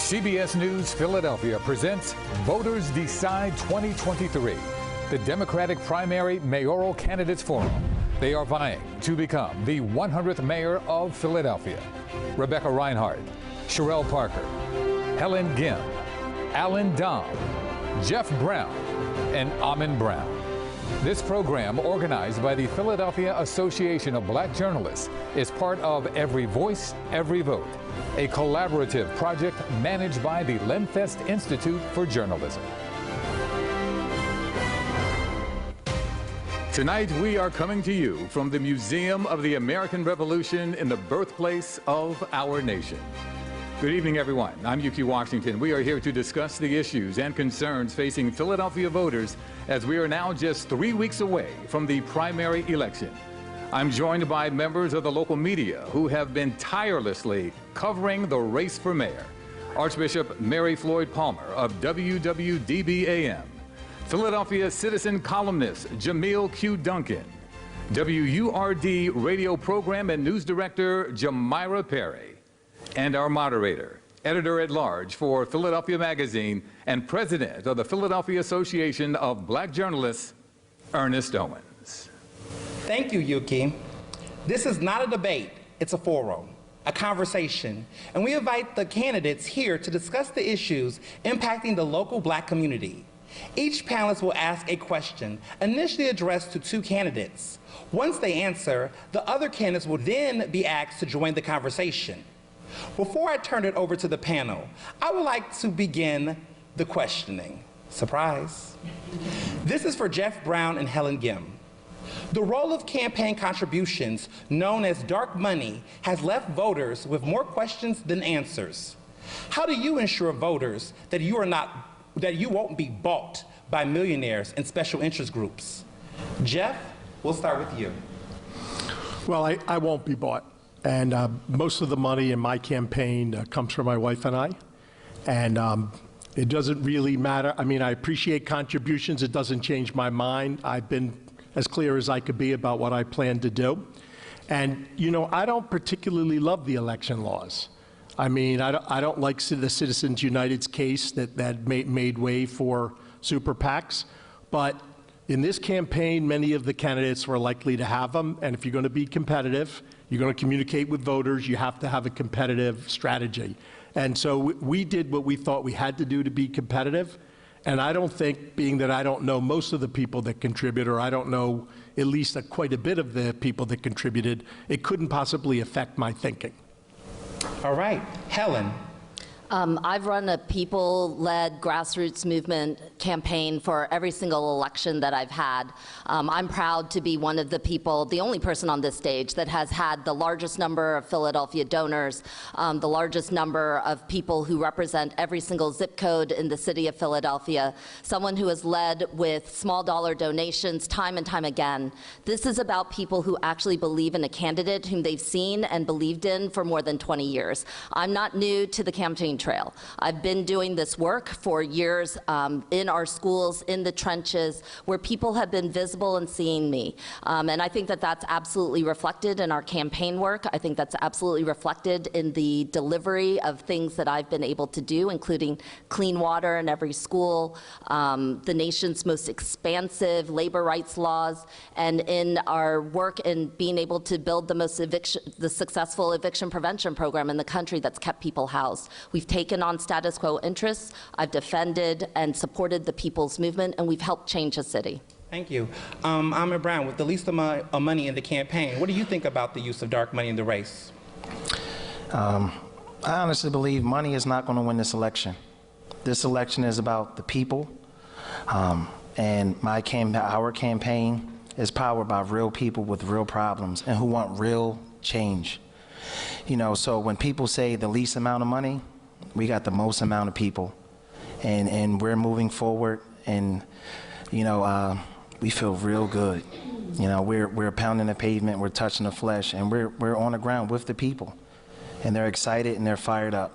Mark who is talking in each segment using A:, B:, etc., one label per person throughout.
A: CBS News Philadelphia presents Voters Decide 2023, the Democratic primary mayoral candidates forum. They are vying to become the 100th mayor of Philadelphia. Rebecca Reinhardt, Sherelle Parker, Helen Gim, Alan Dom, Jeff Brown, and Amin Brown. This program, organized by the Philadelphia Association of Black Journalists, is part of Every Voice, Every Vote, a collaborative project managed by the Lenfest Institute for Journalism. Tonight, we are coming to you from the Museum of the American Revolution in the birthplace of our nation. Good evening, everyone. I'm Yuki Washington. We are here to discuss the issues and concerns facing Philadelphia voters as we are now just 3 weeks away from the primary election. I'm joined by members of the local media who have been tirelessly covering the race for mayor. Archbishop Mary Floyd Palmer of WWDB-AM, Philadelphia Citizen columnist Jamil Q. Duncan, WURD radio program and news director Jamira Perry, and our moderator, editor-at-large for Philadelphia Magazine and president of the Philadelphia Association of Black Journalists, Ernest Owens.
B: Thank you, Yuki. This is not a debate, it's a forum, a conversation, and we invite the candidates here to discuss the issues impacting the local Black community. Each panelist will ask a question, initially addressed to two candidates. Once they answer, the other candidates will then be asked to join the conversation. Before I turn it over to the panel, I would like to begin the questioning. Surprise. This is for Jeff Brown and Helen Gim. The role of campaign contributions, known as dark money, has left voters with more questions than answers. How do you ensure voters that you won't be bought by millionaires and special interest groups? Jeff, we'll start with you.
C: Well, I won't be bought. And most of the money in my campaign comes from my wife and I. And it doesn't really matter. I mean, I appreciate contributions. It doesn't change my mind. I've been as clear as I could be about what I plan to do. And, you know, I don't particularly love the election laws. I mean, I don't like the Citizens United's case that made way for super PACs. But in this campaign, many of the candidates were likely to have them. And if you're going to be competitive, you're going to communicate with voters, you have to have a competitive strategy. And so we did what we thought we had to do to be competitive. And I don't think, being that I don't know most of the people that contribute, or I don't know at least quite a bit of the people that contributed, it couldn't possibly affect my thinking.
B: All right, Helen.
D: I've run a people-led grassroots movement campaign for every single election that I've had. I'm proud to be one of the people, the only person on this stage that has had the largest number of Philadelphia donors, the largest number of people who represent every single zip code in the city of Philadelphia, someone who has led with small dollar donations time and time again. This is about people who actually believe in a candidate whom they've seen and believed in for more than 20 years. I'm not new to the campaign trail. I've been doing this work for years in our schools, in the trenches, where people have been visible and seeing me. And I think that that's absolutely reflected in our campaign work. I think that's absolutely reflected in the delivery of things that I've been able to do, including clean water in every school, the nation's most expansive labor rights laws, and in our work in being able to build the successful eviction prevention program in the country that's kept people housed. We've taken on status quo interests. I've defended and supported the people's movement, and we've helped change the city.
B: Thank you. Amin Brown, with the least amount of money in the campaign, what do you think about the use of dark money in the race?
E: I honestly believe money is not going to win this election. This election is about the people, and our campaign is powered by real people with real problems and who want real change. You know, so when people say the least amount of money, we got the most amount of people, and we're moving forward, and you know, we feel real good. You know, we're pounding the pavement, we're touching the flesh, and we're on the ground with the people, and they're excited and they're fired up.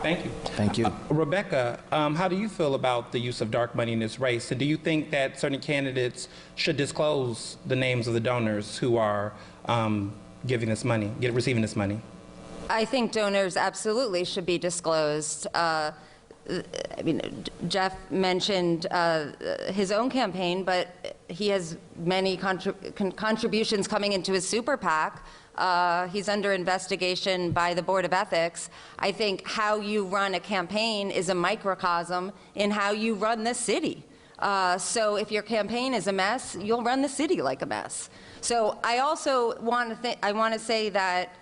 B: Thank you.
E: Thank you.
B: Rebecca, how do you feel about the use of dark money in this race? And do you think that certain candidates should disclose the names of the donors who are giving this money, receiving this money?
F: I think donors absolutely should be disclosed. I mean, Jeff mentioned his own campaign, but he has many contributions coming into his super PAC. He's under investigation by the Board of Ethics. I think how you run a campaign is a microcosm in how you run the city. So if your campaign is a mess, you'll run the city like a mess. So I also want to say that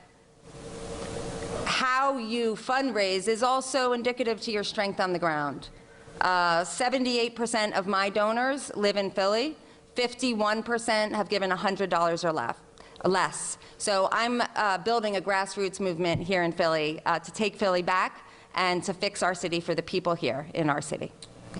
F: how you fundraise is also indicative to your strength on the ground. 78% of my donors live in Philly. 51% have given $100 or less. So I'm building a grassroots movement here in Philly to take Philly back and to fix our city for the people here in our city.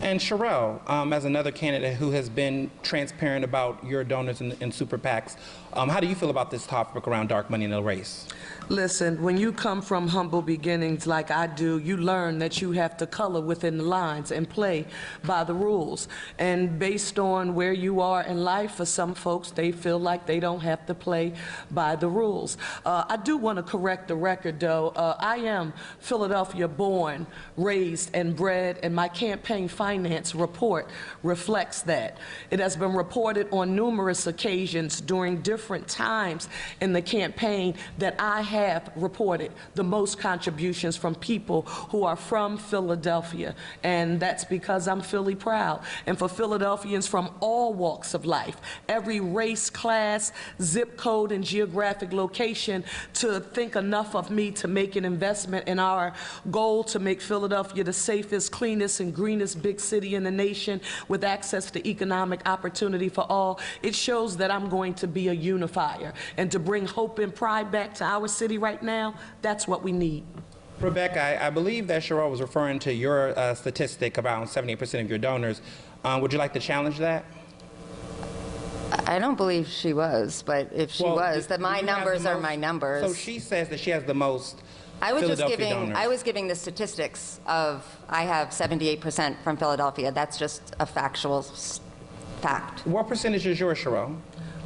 B: And Sherelle, as another candidate who has been transparent about your donors in super PACs, how do you feel about this topic around dark money in the race?
G: Listen, when you come from humble beginnings like I do, you learn that you have to color within the lines and play by the rules. And based on where you are in life, for some folks, they feel like they don't have to play by the rules. I do want to correct the record, though. I am Philadelphia born, raised, and bred, and my campaign finance report reflects that. It has been reported on numerous occasions during different times in the campaign that I have reported the most contributions from people who are from Philadelphia, and that's because I'm Philly proud. And for Philadelphians from all walks of life, every race, class, zip code, and geographic location, to think enough of me to make an investment in our goal to make Philadelphia the safest, cleanest, and greenest big city in the nation with access to economic opportunity for all, it shows that I'm going to be a unifier. And to bring hope and pride back to our city right now, that's what we need.
B: Rebecca, I believe that Sherelle was referring to your statistic about 78% of your donors. Would you like to challenge that?
F: I don't believe she was, but if she was, then my numbers are my numbers.
B: So she says that she has the most
F: I was
B: Philadelphia
F: giving the statistics of I have 78% from Philadelphia. That's just a factual fact.
B: What percentage is yours, Sherelle?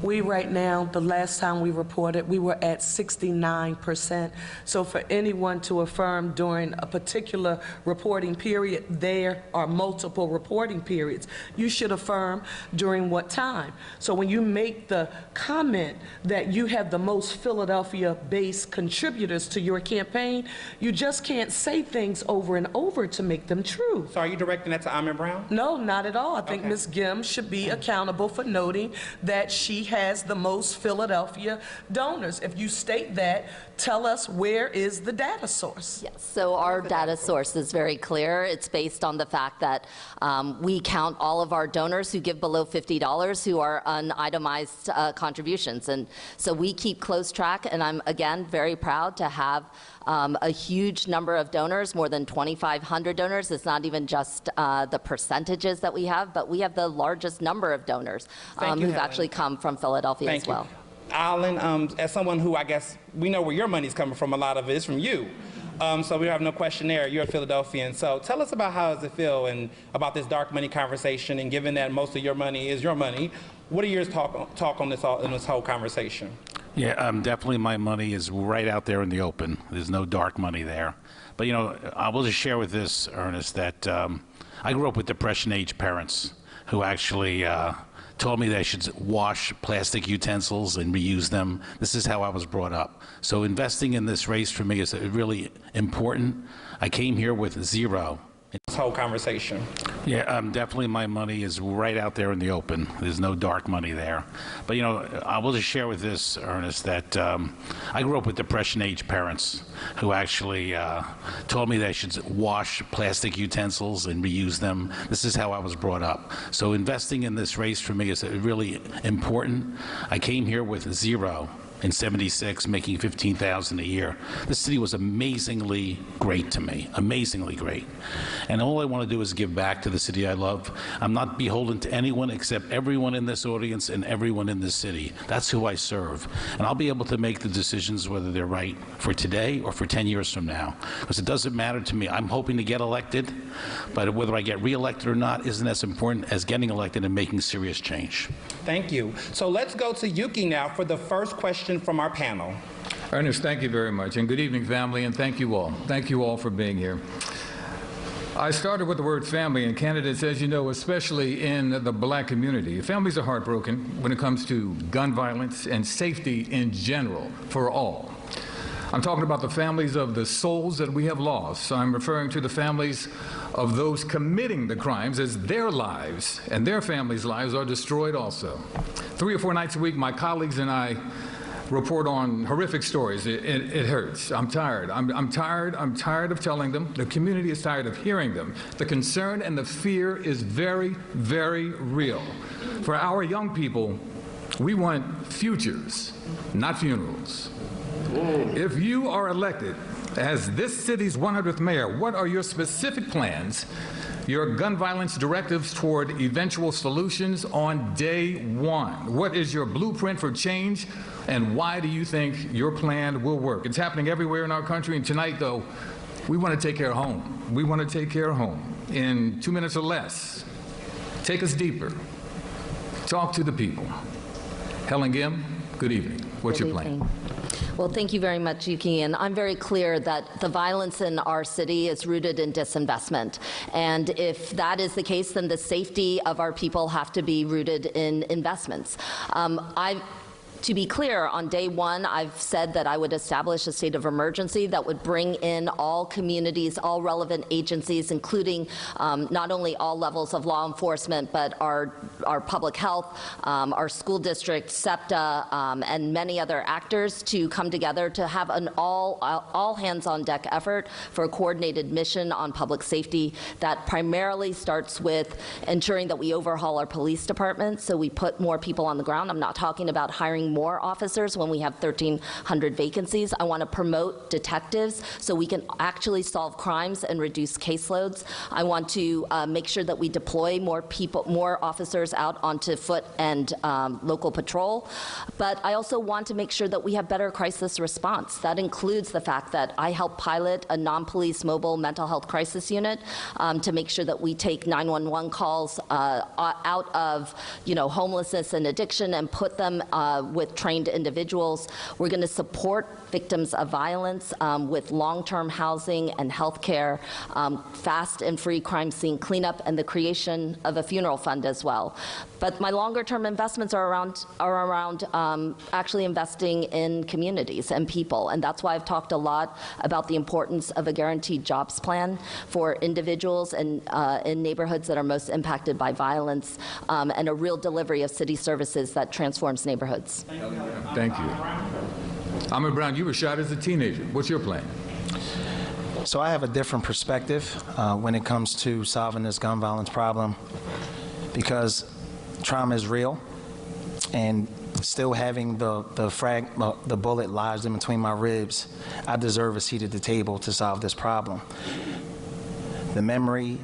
G: We right now, the last time we reported, we were at 69%. So for anyone to affirm during a particular reporting period, there are multiple reporting periods. You should affirm during what time. So when you make the comment that you have the most Philadelphia-based contributors to your campaign, you just can't say things over and over to make them true.
B: So are you directing that to Ahmed Brown?
G: No, not at all. I think Ms. Gim should be accountable for noting that she has the most Philadelphia donors. If you state that, tell us where is the data source?
D: Yes, so our data source is very clear. It's based on the fact that we count all of our donors who give below $50 who are unitemized contributions. And so we keep close track, and I'm, again, very proud to have a huge number of donors, more than 2,500 donors. It's not even just the percentages that we have, but we have the largest number of donors who've actually come from Philadelphia as well.
B: Alan, as someone who I guess we know where your money's coming from, a lot of it is from you. So we have no question there. You're a Philadelphian. So tell us about how does it feel and about this dark money conversation, and given that most of your money is your money, what are your talk on this whole conversation?
H: Yeah, definitely my money is right out there in the open. There's no dark money there. But, you know, I will just share with this, Ernest, that I grew up with Depression-age parents who actually told me that I should wash plastic utensils and reuse them. This is how I was brought up. So investing in this race for me is really important. I came here with zero.
B: This whole conversation.
H: Yeah, definitely my money is right out there in the open. There's no dark money there. But, you know, I will just share with this, Ernest, that I grew up with Depression-age parents who actually told me that I should wash plastic utensils and reuse them. This is how I was brought up. So investing in this race for me is really important. I came here with zero. In '76, making $15,000 a year. The city was amazingly great to me, amazingly great. And all I want to do is give back to the city I love. I'm not beholden to anyone except everyone in this audience and everyone in this city. That's who I serve. And I'll be able to make the decisions whether they're right for today or for 10 years from now. Because it doesn't matter to me. I'm hoping to get elected, but whether I get reelected or not isn't as important as getting elected and making serious change.
B: Thank you. So let's go to Yuki now for the first question from our panel.
A: Ernest, thank you very much, and good evening, family, and thank you all. Thank you all for being here. I started with the word family, and candidates, as you know, especially in the black community, families are heartbroken when it comes to gun violence and safety in general for all. I'm talking about the families of the souls that we have lost. I'm referring to the families of those committing the crimes as their lives and their families' lives are destroyed also. 3 or 4 nights a week, my colleagues and I report on horrific stories. It hurts. I'm tired. I'm tired of telling them. The community is tired of hearing them. The concern and the fear is very, very real. For our young people, we want futures, not funerals. If you are elected as this city's 100th mayor, what are your specific plans, your gun violence directives toward eventual solutions on day one? What is your blueprint for change, and why do you think your plan will work? It's happening everywhere in our country, and tonight, though, we want to take care of home. We want to take care of home. In 2 minutes or less, take us deeper. Talk to the people. Helen Gim, good evening. What's your plan?
D: Well, thank you very much, Yuki. And I'm very clear that the violence in our city is rooted in disinvestment. And if that is the case, then the safety of our people have to be rooted in investments. To be clear, on day one, I've said that I would establish a state of emergency that would bring in all communities, all relevant agencies, including not only all levels of law enforcement, but our public health, our school district, SEPTA, and many other actors to come together to have an all hands on deck effort for a coordinated mission on public safety that primarily starts with ensuring that we overhaul our police department so we put more people on the ground. I'm not talking about hiring more officers when we have 1,300 vacancies. I want to promote detectives so we can actually solve crimes and reduce caseloads. I want to make sure that we deploy more officers out onto foot and local patrol. But I also want to make sure that we have better crisis response. That includes the fact that I help pilot a non-police mobile mental health crisis unit to make sure that we take 911 calls out of homelessness and addiction and put them with trained individuals. We're going to support victims of violence with long-term housing and health care, fast and free crime scene cleanup, and the creation of a funeral fund as well. But my longer-term investments are around actually investing in communities and people, and that's why I've talked a lot about the importance of a guaranteed jobs plan for individuals and in neighborhoods that are most impacted by violence, and a real delivery of city services that transforms neighborhoods.
A: Thank you. Ahmed Brown, you were shot as a teenager. What's your plan?
E: So I have a different perspective when it comes to solving this gun violence problem, because trauma is real, and still having the bullet lodged in between my ribs, I deserve a seat at the table to solve this problem. The memory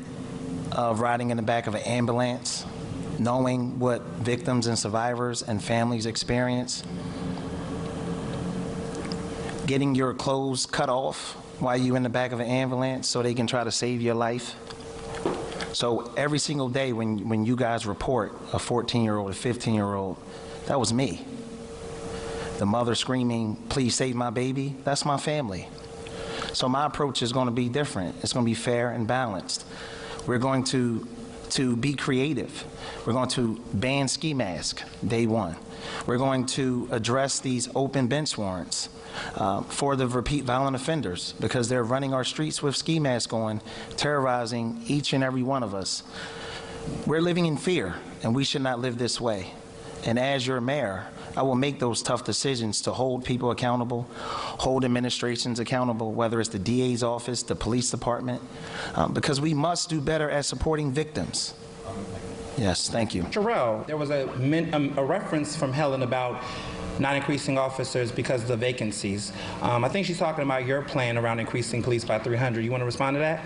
E: of riding in the back of an ambulance, knowing what victims and survivors and families experience, getting your clothes cut off while you're in the back of an ambulance so they can try to save your life. So every single day when you guys report a 14-year-old, a 15-year-old, that was me. The mother screaming, "Please save my baby," that's my family. So my approach is going to be different. It's going to be fair and balanced. We're going to be creative. We're going to ban ski mask day one. We're going to address these open bench warrants for the repeat violent offenders, because they're running our streets with ski masks on, terrorizing each and every one of us. We're living in fear, and we should not live this way. And as your mayor, I will make those tough decisions to hold people accountable, hold administrations accountable, whether it's the DA's office, the police department, because we must do better at supporting victims. Yes, thank you.
B: Terrell, there was a reference from Helen about not increasing officers because of the vacancies. I think she's talking about your plan around increasing police by 300. You want to respond to that?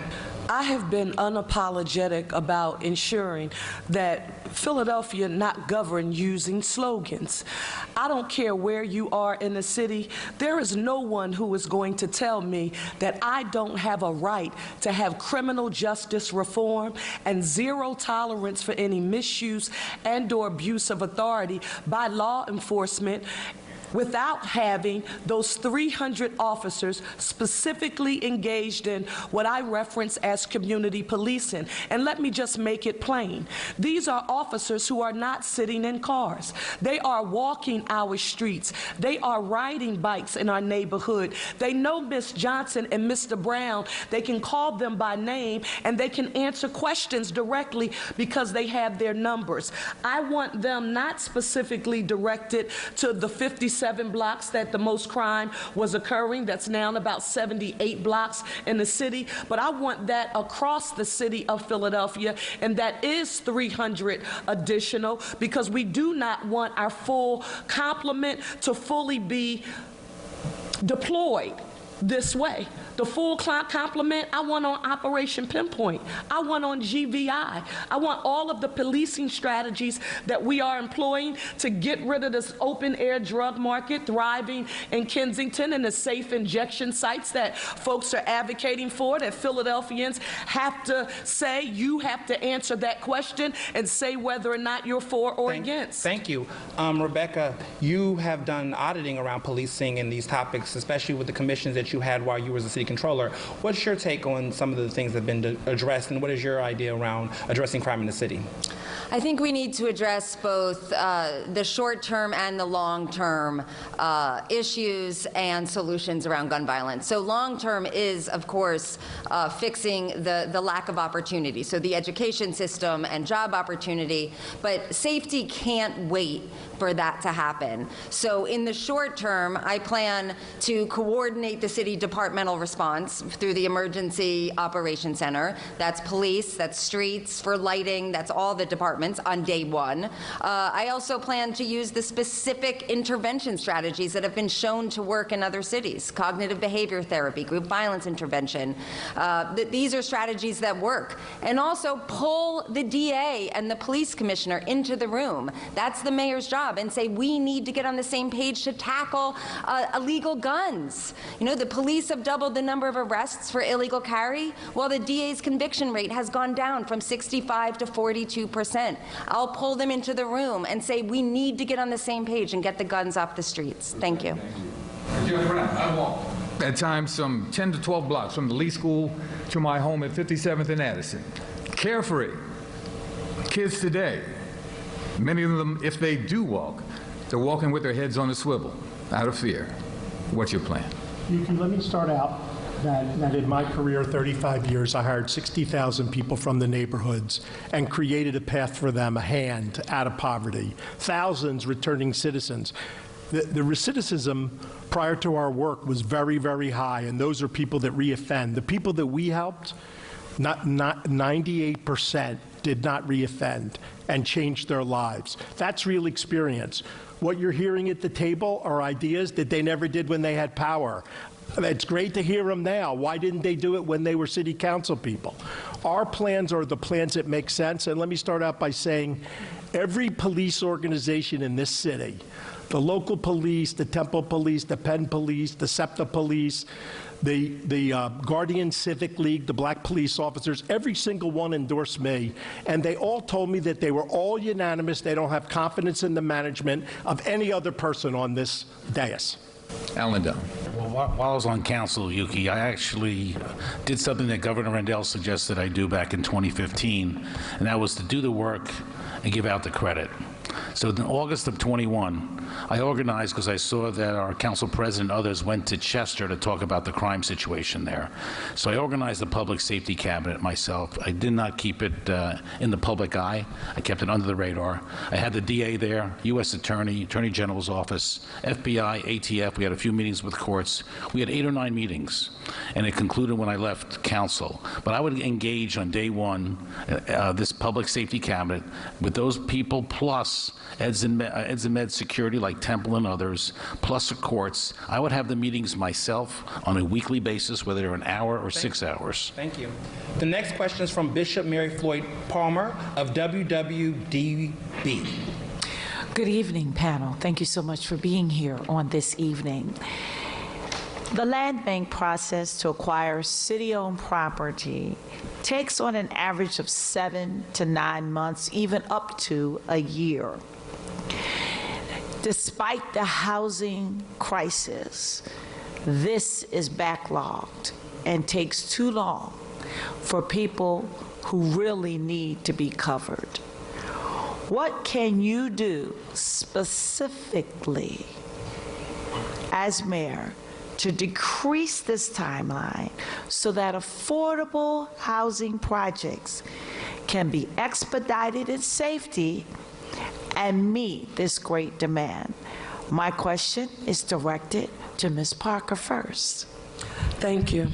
G: I have been unapologetic about ensuring that Philadelphia not governed using slogans. I don't care where you are in the city. There is no one who is going to tell me that I don't have a right to have criminal justice reform and zero tolerance for any misuse and/or abuse of authority by law enforcement without having those 300 officers specifically engaged in what I reference as community policing. And let me just make it plain. These are officers who are not sitting in cars. They are walking our streets. They are riding bikes in our neighborhood. They know Miss Johnson and Mr. Brown. They can call them by name and they can answer questions directly because they have their numbers. I want them not specifically directed to the 57 blocks that the most crime was occurring. That's now about 78 blocks in the city. But I want that across the city of Philadelphia, and that is 300 additional, because we do not want our full complement to fully be deployed this way. The full complement I want on Operation Pinpoint. I want on GVI. I want all of the policing strategies that we are employing to get rid of this open air drug market thriving in Kensington and the safe injection sites that folks are advocating for, that Philadelphians have to say. You have to answer that question and say whether or not you're for or against.
B: Thank you. Rebecca, you have done auditing around policing and these topics, especially with the commissions that you had while you were the city controller. What's your take on some of the things that have been addressed, and what is your idea around addressing crime in the city?
F: I think we need to address both the short-term and the long-term issues and solutions around gun violence. So long-term is, of course, fixing the lack of opportunity, so the education system and job opportunity, but safety can't wait for that to happen. So in the short term, I plan to coordinate the city departmental response through the Emergency Operations Center. That's police, that's streets, for lighting, that's all the departments on day one. I also plan to use the specific intervention strategies that have been shown to work in other cities: cognitive behavior therapy, group violence intervention. These are strategies that work. And also pull the DA and the police commissioner into the room. That's the mayor's job, and say we need to get on the same page to tackle illegal guns. You know, the police have doubled the number of arrests for illegal carry, while the DA's conviction rate has gone down from 65 to 42%. I'll pull them into the room and say we need to get on the same page and get the guns off the streets. Thank you.
A: Jeff Brown, I walk at times some 10 to 12 blocks from the Lee School to my home at 57th and Addison. Carefree. Kids today, many of them, if they do walk, they're walking with their heads on a swivel, out of fear. What's your plan?
C: Let me start out that in my career, 35 years, I hired 60,000 people from the neighborhoods and created a path for them, a hand out of poverty. Thousands returning citizens. The recidivism prior to our work was very, very high, and those are people that reoffend. The people that we helped, 98% did not reoffend and changed their lives. That's real experience. What you're hearing at the table are ideas that they never did when they had power. It's great to hear them now. Why didn't they do it when they were city council people? Our plans are the plans that make sense, and let me start out by saying every police organization in this city, the local police, the Temple Police, the Penn Police, the SEPTA Police, the Guardian Civic League, the black police officers, every single one endorsed me, and they all told me that they were all unanimous. They don't have confidence in the management of any other person on this dais.
A: Alan Dunn.
H: Well, while I was on council, Yuki, I actually did something that Governor Rendell suggested I do back in 2015, and that was to do the work and give out the credit. So in August of 21, I organized, because I saw that our council president and others went to Chester to talk about the crime situation there. So I organized a public safety cabinet myself. I did not keep it in the public eye. I kept it under the radar. I had the DA there, U.S. Attorney, Attorney General's office, FBI, ATF. We had a few meetings with courts. We had 8 or 9 meetings, and it concluded when I left council. But I would engage on day one this public safety cabinet with those people, plus Eds and Med security like Temple and others, plus the courts. I would have the meetings myself on a weekly basis, whether they're an hour or 6 hours.
B: Thank you. The next question is from Bishop Mary Floyd Palmer of WWDB.
I: Good evening, panel. Thank you so much for being here on this evening. The land bank process to acquire city-owned property takes on an average of 7 to 9 months, even up to a year. Despite the housing crisis, this is backlogged and takes too long for people who really need to be covered. What can you do specifically as mayor to decrease this timeline so that affordable housing projects can be expedited in safety and meet this great demand? My question is directed to Ms. Parker first.
G: Thank you.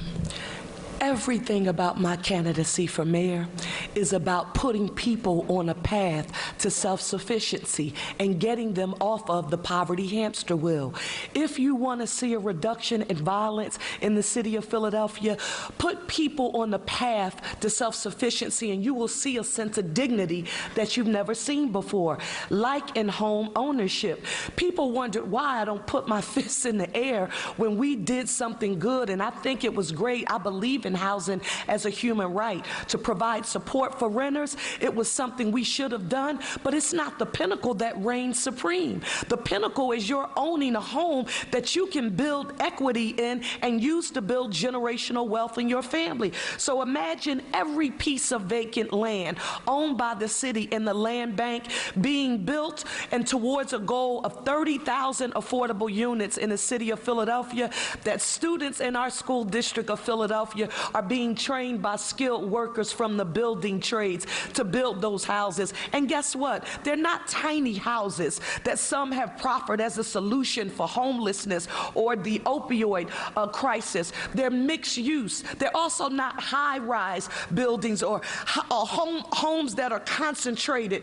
G: Everything about my candidacy for mayor is about putting people on a path to self-sufficiency and getting them off of the poverty hamster wheel. If you want to see a reduction in violence in the city of Philadelphia, put people on the path to self-sufficiency and you will see a sense of dignity that you've never seen before. Like in home ownership, people wondered why I don't put my fists in the air when we did something good, and I think it was great. I believe in housing as a human right. To provide support for renters, it was something we should have done, but it's not the pinnacle that reigns supreme. The pinnacle is you're owning a home that you can build equity in and use to build generational wealth in your family. So imagine every piece of vacant land owned by the city in the land bank being built and towards a goal of 30,000 affordable units in the city of Philadelphia, that students in our school district of Philadelphia are being trained by skilled workers from the building trades to build those houses. And guess what? They're not tiny houses that some have proffered as a solution for homelessness or the opioid crisis. They're mixed use. They're also not high-rise buildings or homes that are concentrated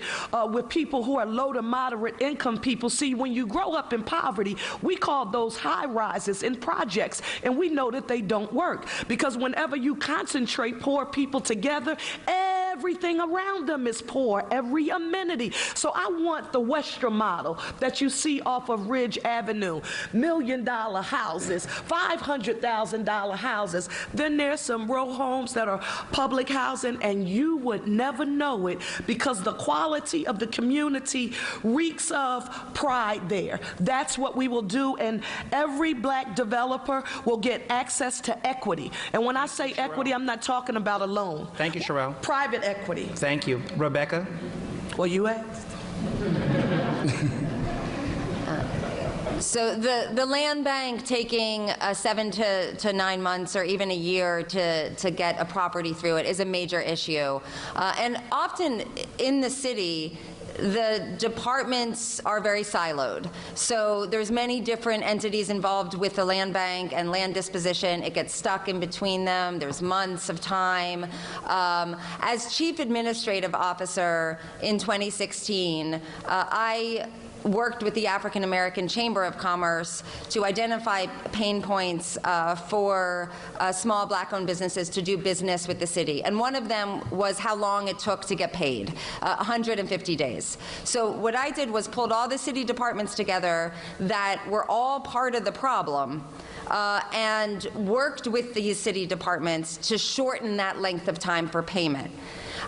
G: with people who are low to moderate income people. See, when you grow up in poverty, we call those high-rises in projects, and we know that they don't work, because whenever you concentrate poor people together, everything around them is poor, every amenity. So I want the Western model that you see off of Ridge Avenue, $1 million houses, $500,000 houses. Then there's some row homes that are public housing, and you would never know it because the quality of the community reeks of pride there. That's what we will do, and every black developer will get access to equity. And when I say equity, I'm not talking about a loan.
B: Thank you, Sherelle.
G: Private equity.
B: Thank you. Rebecca?
G: Well, you asked.
F: So the land bank taking 7 to 9 months or even a year to get a property through it is a major issue. And often in the city, the departments are very siloed. So there's many different entities involved with the land bank and land disposition. It gets stuck in between them. There's months of time. As Chief Administrative Officer in 2016, I worked with the African American Chamber of Commerce to identify pain points for small black-owned businesses to do business with the city. And one of them was how long it took to get paid, 150 days. So what I did was pulled all the city departments together that were all part of the problem and worked with these city departments to shorten that length of time for payment.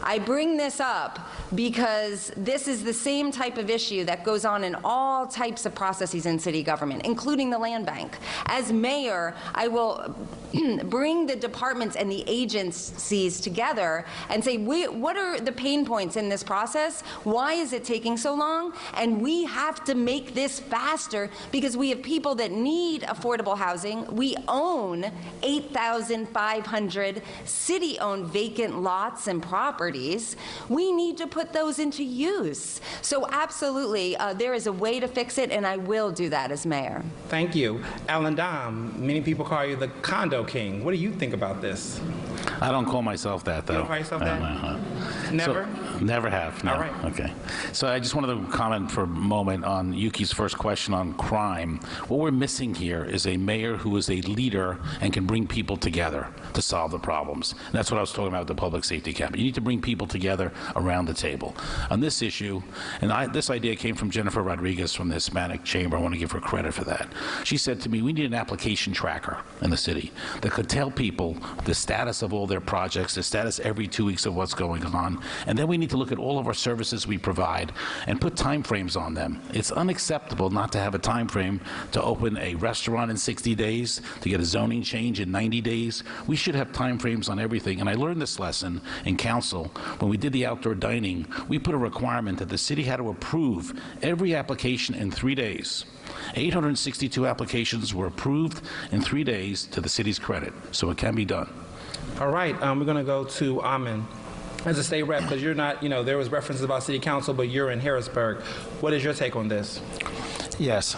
F: I bring this up because this is the same type of issue that goes on in all types of processes in city government, including the land bank. As mayor, I will bring the departments and the agencies together and say, what are the pain points in this process? Why is it taking so long? And we have to make this faster because we have people that need affordable housing. We own 8,500 city-owned vacant lots and properties. We need to put those into use. So absolutely, there is a way to fix it, and I will do that as mayor.
B: Thank you. Alan Dom, many people call you the condo king. What do you think about this?
H: I don't call myself that, though.
B: You don't call yourself that? Never?
H: So, never have, no.
B: All right.
H: Okay. So I just wanted to comment for a moment on Yuki's first question on crime. What we're missing here is a mayor who is a leader and can bring people together to solve the problems. And that's what I was talking about with the public safety cabinet. You need to bring people together around the table. On this issue, and this idea came from Jennifer Rodriguez from the Hispanic Chamber. I want to give her credit for that. She said to me, we need an application tracker in the city that could tell people the status of all their projects, the status every 2 weeks of what's going on, and then we need need to look at all of our services we provide and put time frames on them. It's unacceptable not to have a time frame to open a restaurant in 60 days, to get a zoning change in 90 days. We should have time frames on everything. And I learned this lesson in council. When we did the outdoor dining, we put a requirement that the city had to approve every application in 3 days. 862 applications were approved in 3 days to the city's credit, so it can be done.
B: All right, we're going to go to Amin. As a state rep, because you're not, there was references about city council, but you're in Harrisburg. What is your take on this?
E: Yes.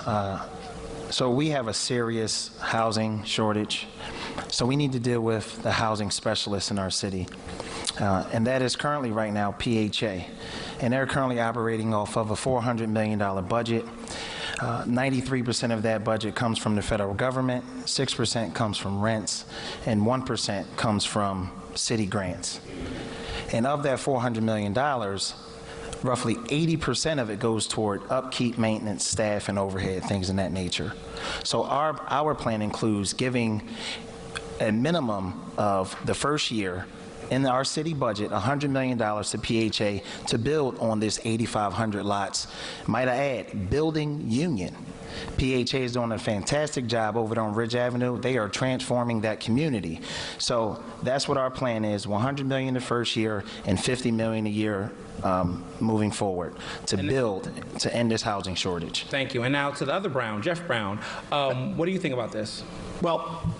E: So we have a serious housing shortage. So we need to deal with the housing specialists in our city. And that is currently right now PHA. And they're currently operating off of a $400 million budget. 93% of that budget comes from the federal government, 6% comes from rents, and 1% comes from city grants. And of that $400 million, roughly 80% of it goes toward upkeep, maintenance, staff, and overhead, things in that nature. So our plan includes giving a minimum of the first year in our city budget, $100 million to PHA to build on this 8,500 lots. Might I add, building Union. PHA is doing a fantastic job over there on Ridge Avenue. They are transforming that community. So that's what our plan is, $100 million the first year and $50 million a year moving forward to build, to end this housing shortage.
B: Thank you. And now to the other Brown, Jeff Brown. What do you think about this?
C: Well,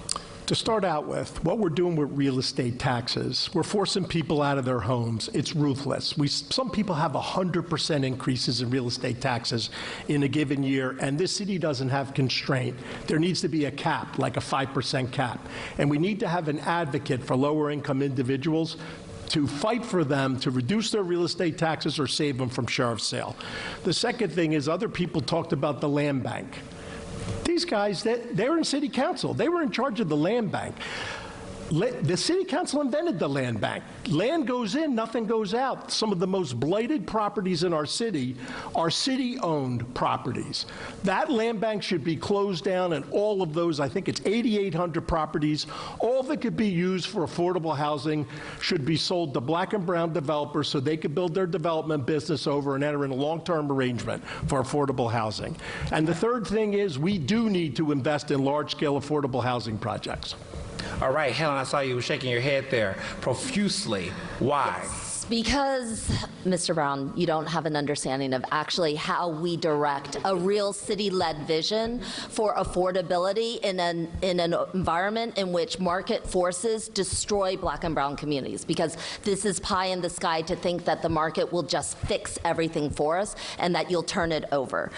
C: to start out with, what we're doing with real estate taxes, we're forcing people out of their homes. It's ruthless. Some people have 100% increases in real estate taxes in a given year, and this city doesn't have constraint. There needs to be a cap, like a 5% cap. And we need to have an advocate for lower income individuals to fight for them to reduce their real estate taxes or save them from sheriff's sale. The second thing is, other people talked about the land bank. These guys, they were in city council. They were in charge of the land bank. The city council invented the land bank. Land goes in, nothing goes out. Some of the most blighted properties in our city are city-owned properties. That land bank should be closed down, and all of those, I think it's 8,800 properties, all that could be used for affordable housing should be sold to black and brown developers so they could build their development business over and enter in a long-term arrangement for affordable housing. And the third thing is, we do need to invest in large-scale affordable housing projects.
B: All right, Helen, I saw you were shaking your head there profusely. Why?
D: Because, Mr. Brown, you don't have an understanding of actually how we direct a real city-led vision for affordability in an environment in which market forces destroy black and brown communities. Because this is pie in the sky to think that the market will just fix everything for us and that you'll turn it over.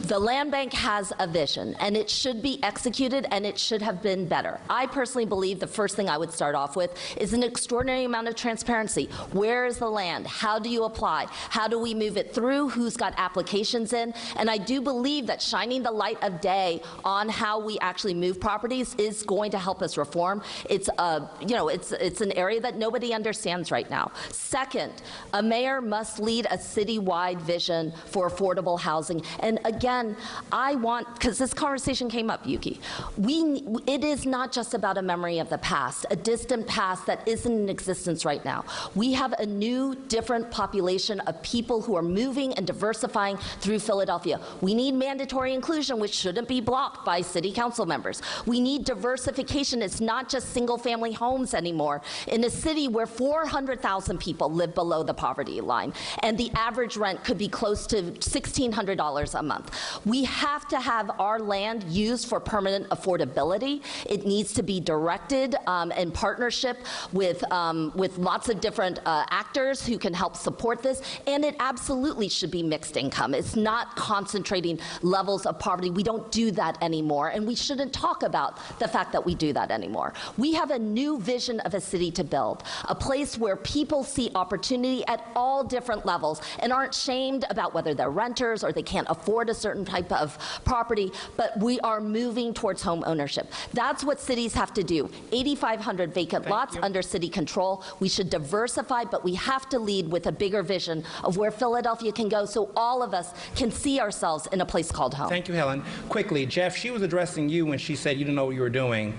D: The land bank has a vision, and it should be executed, and it should have been better. I personally believe the first thing I would start off with is an extraordinary amount of transparency. Where is the land? How do you apply? How do we move it through? Who's got applications in? And I do believe that shining the light of day on how we actually move properties is going to help us reform. It's it's an area that nobody understands right now. Second, a mayor must lead a citywide vision for affordable housing. And again, I want, because this conversation came up, Yuki, it is not just about a memory of the past, a distant past that isn't in existence right now. We have a new, different population of people who are moving and diversifying through Philadelphia. We need mandatory inclusion, which shouldn't be blocked by city council members. We need diversification. It's not just single-family homes anymore. In a city where 400,000 people live below the poverty line, and the average rent could be close to $1,600 a month. We have to have our land used for permanent affordability. It needs to be directed in partnership with lots of different actors who can help support this, and it absolutely should be mixed income. It's not concentrating levels of poverty. We don't do that anymore, and we shouldn't talk about the fact that we do that anymore. We have a new vision of a city to build, a place where people see opportunity at all different levels and aren't shamed about whether they're renters or they can't afford a certain type of property, but we are moving towards home ownership. That's what cities have to do. 8,500 vacant lots under city control. We should diversify, but we have to lead with a bigger vision of where Philadelphia can go so all of us can see ourselves in a place called home.
B: Thank you, Helen. Quickly, Jeff, she was addressing you when she said you didn't know what you were doing.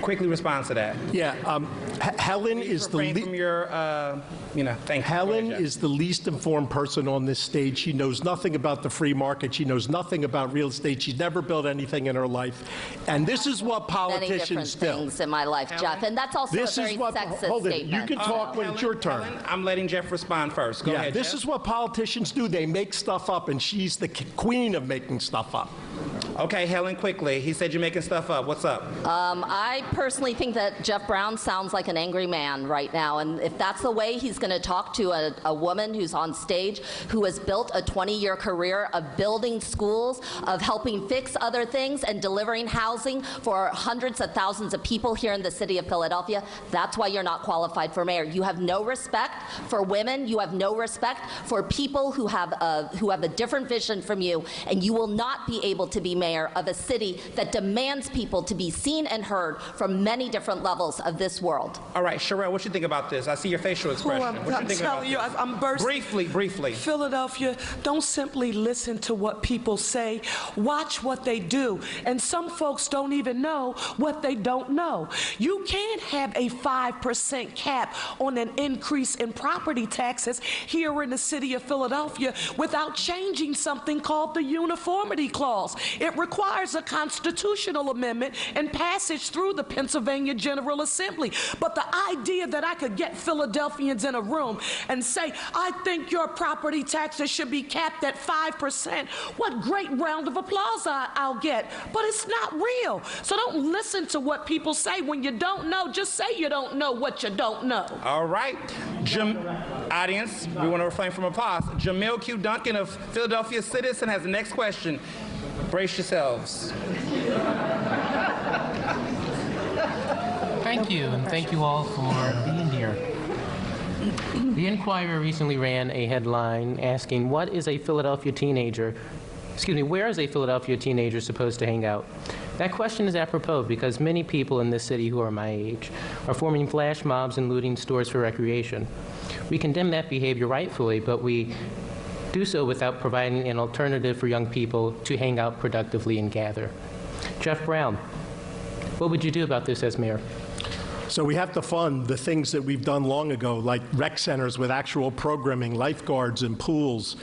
B: quickly respond to that.
C: Yeah, Helen is the
B: Refrain from your, thank you.
C: Helen
B: Go ahead, Jeff.
C: is the least informed person on this stage. She knows nothing about the free market. She knows nothing about real estate. She's never built anything in her life. And this is what
D: Many different
C: politicians do.
D: things in my life, Jeff, and that's also
C: This
D: a
C: is
D: very
C: what,
D: sexist
C: hold it,
D: statement.
C: you can talk when it's your turn.
B: Helen, I'm letting Jeff respond first. Go
C: Yeah,
B: ahead,
C: this
B: Jeff.
C: is what politicians do. They make stuff up, and she's the queen of making stuff up.
B: Okay, Helen, quickly. He said you're making stuff up. What's up?
D: I personally think that Jeff Brown sounds like an angry man right now, and if that's the way he's going to talk to a woman who's on stage who has built a 20-year career of building schools, of helping fix other things, and delivering housing for hundreds of thousands of people here in the city of Philadelphia, that's why you're not qualified for mayor. You have no respect for women. You have no respect for people who have a different vision from you, and you will not be able to be mayor of a city that demands people to be seen and heard from many different levels of this world.
B: All right, Sherelle, what you think about this? I see your facial expression.
G: I'm
B: What you think about
G: telling you,
B: this?
G: I'm bursting.
B: Briefly.
G: Philadelphia, don't simply listen to what people say. Watch what they do. And some folks don't even know what they don't know. You can't have a 5% cap on an increase in property taxes here in the city of Philadelphia without changing something called the uniformity clause. It requires a constitutional amendment and passage through the Pennsylvania General Assembly. But the idea that I could get Philadelphians in a room and say, I think your property taxes should be capped at 5%, what great round of applause I'll get. But it's not real. So don't listen to what people say. When you don't know, just say you don't know what you don't know.
B: All right. Audience, we want to refrain from applause. Jamil Q. Duncan of Philadelphia Citizen has the next question. Brace yourselves.
J: Thank you, and thank you all for being here. The Inquirer recently ran a headline asking, where is a Philadelphia teenager supposed to hang out? That question is apropos because many people in this city who are my age are forming flash mobs and looting stores for recreation. We condemn that behavior rightfully, but we do so without providing an alternative for young people to hang out productively and gather. Jeff Brown, what would you do about this as mayor?
C: So we have to fund the things that we've done long ago, like rec centers with actual programming, lifeguards and pools.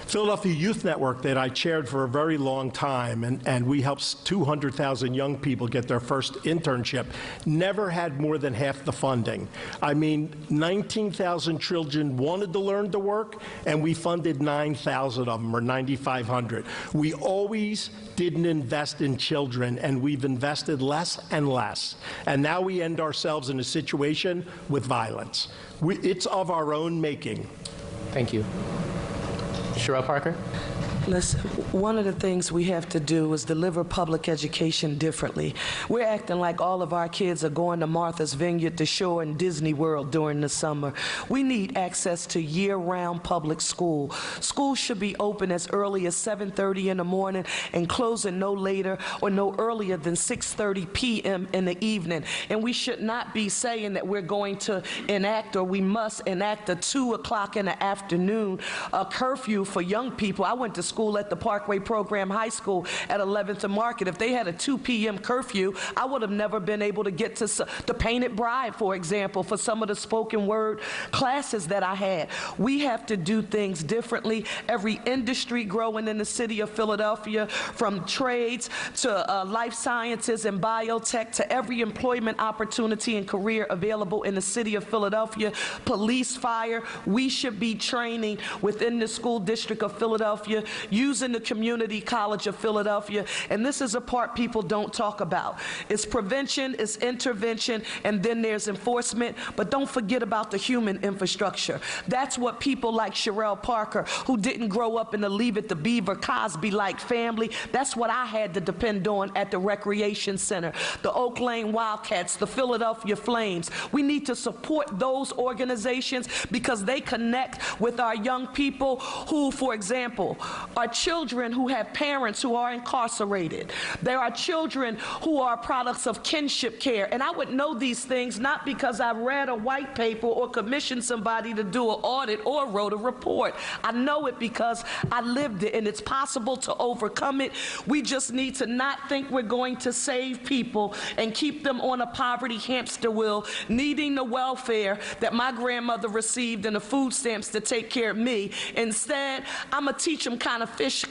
C: Philadelphia Youth Network that I chaired for a very long time, and we helped 200,000 young people get their first internship, never had more than half the funding. I mean, 19,000 children wanted to learn to work, and we funded 9,000 of them, or 9,500. We always didn't invest in children, and we've invested less and less. And now we end ourselves in a situation with violence. It's of our own making.
J: Thank you. Sherelle Parker?
G: Listen, one of the things we have to do is deliver public education differently. We're acting like all of our kids are going to Martha's Vineyard, the Shore, and Disney World during the summer. We need access to year-round public school. Schools should be open as early as 7:30 in the morning and closing no later or no earlier than 6:30 p.m. in the evening. And we should not be saying that we're going to enact, or we must enact, a 2 o'clock in the afternoon curfew for young people. I went to school at the Parkway Program High School at 11th and Market. If they had a 2 p.m. curfew, I would have never been able to get to the Painted Bride, for example, for some of the spoken word classes that I had. We have to do things differently. Every industry growing in the city of Philadelphia, from trades to life sciences and biotech, to every employment opportunity and career available in the city of Philadelphia, police, fire, we should be training within the school district of Philadelphia, using the Community College of Philadelphia, and this is a part people don't talk about. It's prevention, it's intervention, and then there's enforcement, but don't forget about the human infrastructure. That's what people like Sherelle Parker, who didn't grow up in the Leave It to Beaver Cosby-like family, that's what I had to depend on at the Recreation Center. The Oak Lane Wildcats, the Philadelphia Flames. We need to support those organizations because they connect with our young people who, for example, are children who have parents who are incarcerated. There are children who are products of kinship care. And I would know these things not because I read a white paper or commissioned somebody to do an audit or wrote a report. I know it because I lived it, and it's possible to overcome it. We just need to not think we're going to save people and keep them on a poverty hamster wheel, needing the welfare that my grandmother received and the food stamps to take care of me. Instead, I'm going to teach them kind of fish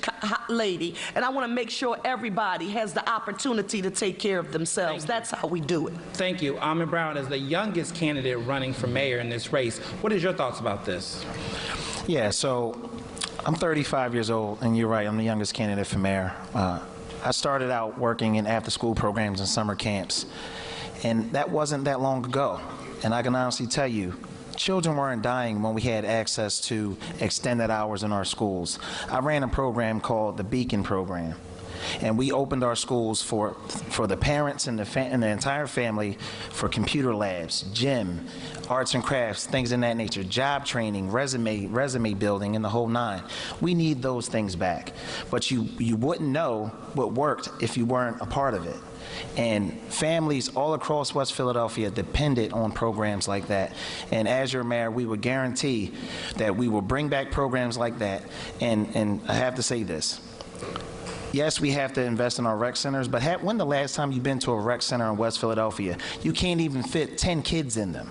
G: lady, and I want to make sure everybody has the opportunity to take care of themselves. That's how we do it.
B: Thank you. Almond Brown, as the youngest candidate running for mayor in this race, what is your thoughts about this?
E: Yeah, so I'm 35 years old, and you're right, I'm the youngest candidate for mayor. I started out working in after-school programs and summer camps, and that wasn't that long ago. And I can honestly tell you, children weren't dying when we had access to extended hours in our schools. I ran a program called the Beacon Program, and we opened our schools for the parents and the entire family for computer labs, gym, arts and crafts, things in that nature, job training, resume building, and the whole nine. We need those things back. But you wouldn't know what worked if you weren't a part of it. And families all across West Philadelphia depended on programs like that. And as your mayor, we would guarantee that we will bring back programs like that. And I have to say this. Yes, we have to invest in our rec centers, but when the last time you've been to a rec center in West Philadelphia? You can't even fit 10 kids in them.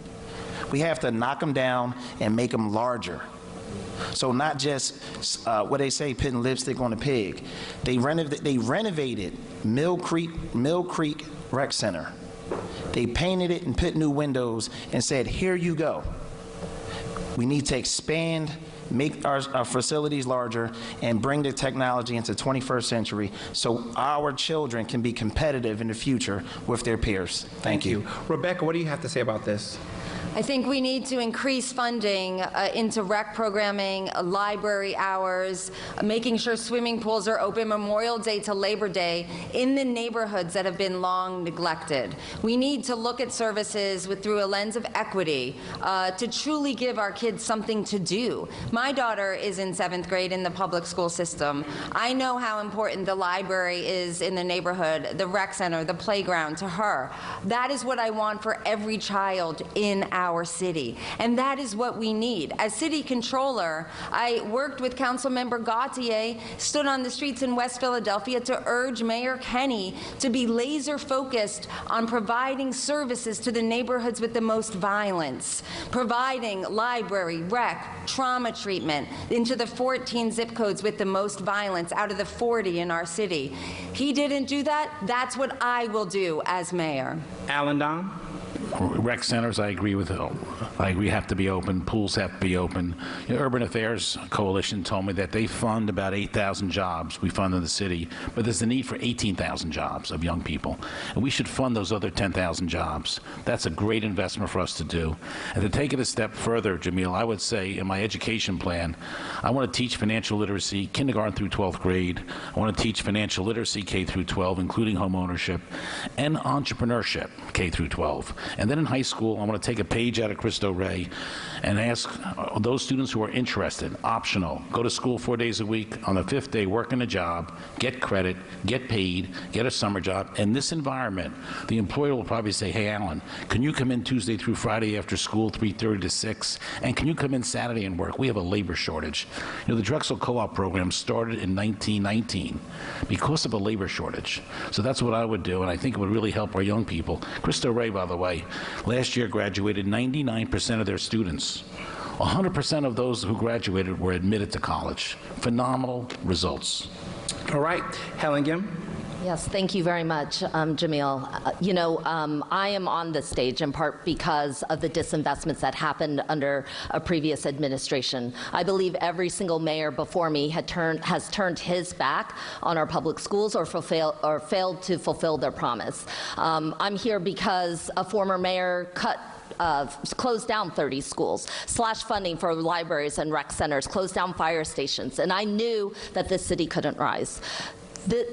E: We have to knock them down and make them larger. So not just what they say, putting lipstick on a pig. They renovated Mill Creek Rec Center. They painted it and put new windows and said, here you go. We need to expand, make our facilities larger, and bring the technology into the 21st century so our children can be competitive in the future with their peers. Thank you.
B: Rebecca, what do you have to say about this?
F: I think we need to increase funding into rec programming, library hours, making sure swimming pools are open Memorial Day to Labor Day in the neighborhoods that have been long neglected. We need to look at services through a lens of equity to truly give our kids something to do. My daughter is in 7th grade in the public school system. I know how important the library is in the neighborhood, the rec center, the playground to her. That is what I want for every child in our city, and that is what we need. As city controller, I worked with Councilmember Gautier, stood on the streets in West Philadelphia to urge Mayor Kenny to be laser focused on providing services to the neighborhoods with the most violence, providing library, rec, trauma treatment into the 14 zip codes with the most violence out of the 40 in our city. He didn't do that. That's what I will do as mayor.
B: Alan Don?
H: Rec centers, I agree with. I agree, have to be open. Pools have to be open. You know, Urban Affairs Coalition told me that they fund about 8,000 jobs. We fund in the city, but there's a need for 18,000 jobs of young people, and we should fund those other 10,000 jobs. That's a great investment for us to do. And to take it a step further, Jamil, I would say in my education plan, I want to teach financial literacy, kindergarten through 12th grade. I want to teach financial literacy K through 12, including home ownership, and entrepreneurship K through 12. And then in high school, I want to take a page out of Cristo Rey and ask those students who are interested, optional, go to school 4 days a week, on the 5th day work in a job, get credit, get paid, get a summer job. In this environment, the employer will probably say, hey, Alan, can you come in Tuesday through Friday after school, 3:30 to 6? And can you come in Saturday and work? We have a labor shortage. You know, the Drexel Co-op program started in 1919 because of a labor shortage. So that's what I would do, and I think it would really help our young people. Cristo Rey, by the way, last year graduated 99% of their students. 100% of those who graduated were admitted to college. Phenomenal results.
B: All right, Helen Gim.
D: Yes, thank you very much, Jamil. I am on this stage in part because of the disinvestments that happened under a previous administration. I believe every single mayor before me has turned his back on our public schools or failed to fulfill their promise. I'm here because a former mayor closed down 30 schools, slashed funding for libraries and rec centers, closed down fire stations, and I knew that this city couldn't rise.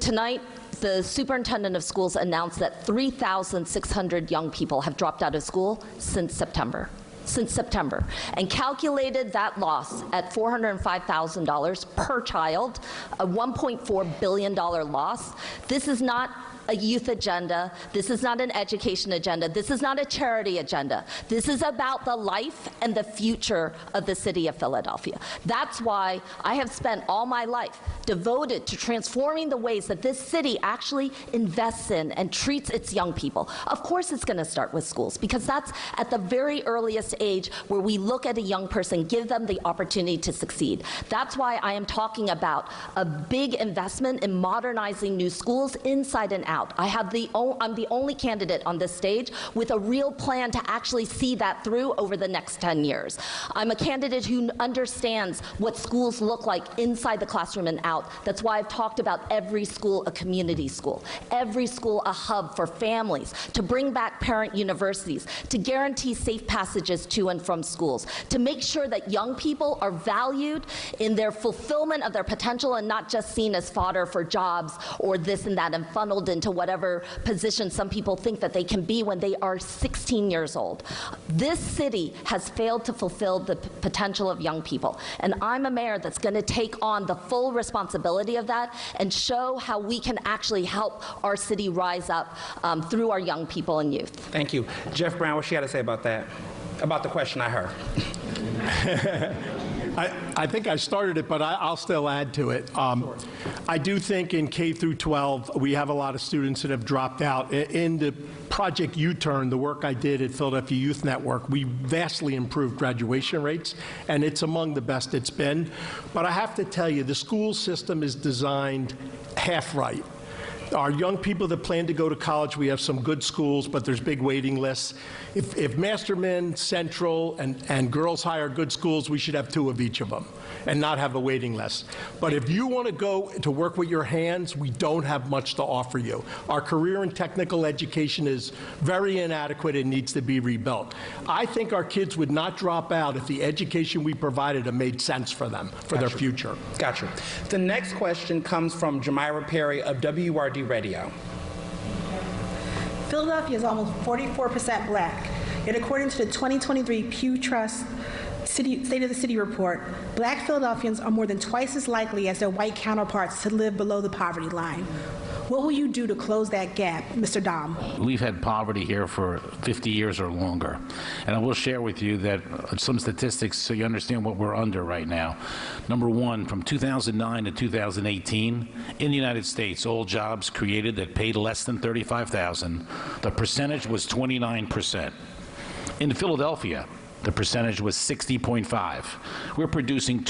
D: Tonight, the superintendent of schools announced that 3,600 young people have dropped out of school since September. since September and calculated that loss at $405,000 per child, a $1.4 billion loss. This is not a youth agenda. This is not an education agenda. This is not a charity agenda. This is about the life and the future of the city of Philadelphia. That's why I have spent all my life devoted to transforming the ways that this city actually invests in and treats its young people. Of course it's going to start with schools, because that's at the very earliest age where we look at a young person, give them the opportunity to succeed. That's why I am talking about a big investment in modernizing new schools inside and out. I'm the only candidate on this stage with a real plan to actually see that through over the next 10 years. I'm a candidate who understands what schools look like inside the classroom and out. That's why I've talked about every school a community school, every school a hub for families, to bring back parent universities, to guarantee safe passages to and from schools, to make sure that young people are valued in their fulfillment of their potential and not just seen as fodder for jobs or this and that and funneled into whatever position some people think that they can be when they are 16 years old. This city has failed to fulfill the potential of young people, and I'm a mayor that's going to take on the full responsibility of that and show how we can actually help our city rise up through our young people and youth.
B: Thank you. Jeff Brown, what you got to say about that? About the question I heard.
C: I think I started it, but I'll still add to it. I do think in K through 12, we have a lot of students that have dropped out. In the Project U-Turn, the work I did at Philadelphia Youth Network, we vastly improved graduation rates, and it's among the best it's been. But I have to tell you, the school system is designed half right. Our young people that plan to go to college, we have some good schools, but there's big waiting lists. If Masterman, Central, and Girls High are good schools, we should have 2 of each of them and not have a waiting list. But if you want to go to work with your hands, we don't have much to offer you. Our career and technical education is very inadequate and needs to be rebuilt. I think our kids would not drop out if the education we provided them made sense for them, for their future.
B: Gotcha. The next question comes from Jamira Perry of WRD Radio.
K: Philadelphia is almost 44% black, yet according to the 2023 Pew Trust State of the City report, black Philadelphians are more than twice as likely as their white counterparts to live below the poverty line. What will you do to close that gap, Mr. Dom?
H: We've had poverty here for 50 years or longer. And I will share with you that some statistics so you understand what we're under right now. Number one, from 2009 to 2018, in the United States, all jobs created that paid less than $35,000, the percentage was 29%. In Philadelphia, the percentage was 60.5. We're producing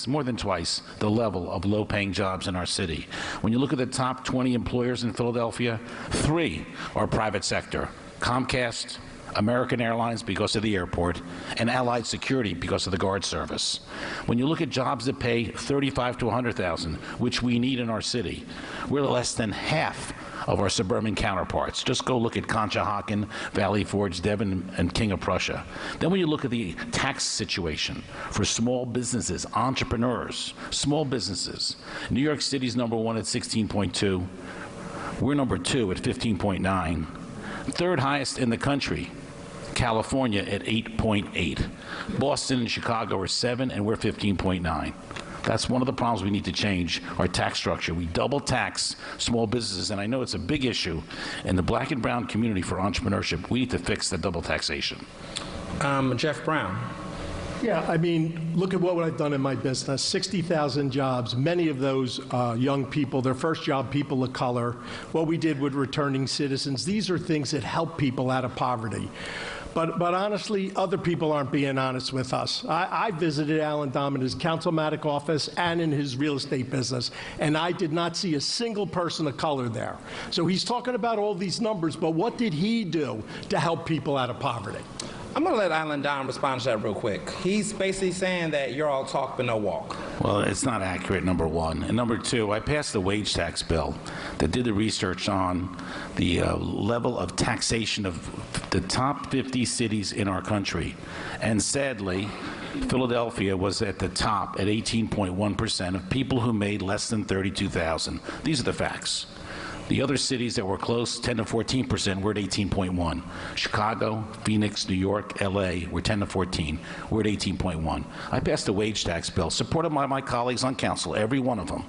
H: more than twice, the level of low-paying jobs in our city. When you look at the top 20 employers in Philadelphia, 3 are private sector: Comcast, American Airlines because of the airport, and Allied Security because of the guard service. When you look at jobs that pay $35,000 to $100,000, which we need in our city, we're less than half of our suburban counterparts. Just go look at Conshohocken, Valley Forge, Devon, and King of Prussia. Then when you look at the tax situation for small businesses, entrepreneurs, small businesses, New York City's number 1 at 16.2. We're number 2 at 15.9. Third highest in the country, California at 8.8. Boston and Chicago are 7, and we're 15.9. That's one of the problems we need to change, our tax structure. We double tax small businesses, and I know it's a big issue in the black and brown community for entrepreneurship. We need to fix the double taxation.
B: Jeff Brown.
C: Yeah, I mean, look at what I've done in my business. 60,000 jobs, many of those young people, their first job, people of color. What we did with returning citizens, these are things that help people out of poverty. But honestly, other people aren't being honest with us. I visited Alan Dom in his councilmatic office and in his real estate business, and I did not see a single person of color there. So he's talking about all these numbers, but what did he do to help people out of poverty?
B: I'm going to let Alan Dom respond to that real quick. He's basically saying that you're all talk but no walk.
H: Well, it's not accurate, number one. And number two, I passed the wage tax bill that did the research on the level of taxation of the top 50 cities in our country. And sadly, Philadelphia was at the top at 18.1% of people who made less than $32,000. These are the facts. The other cities that were close, 10 to 14%, we're at 18.1. Chicago, Phoenix, New York, LA, we're 10 to 14. We're at 18.1. I passed a wage tax bill, supported by my colleagues on council, every one of them,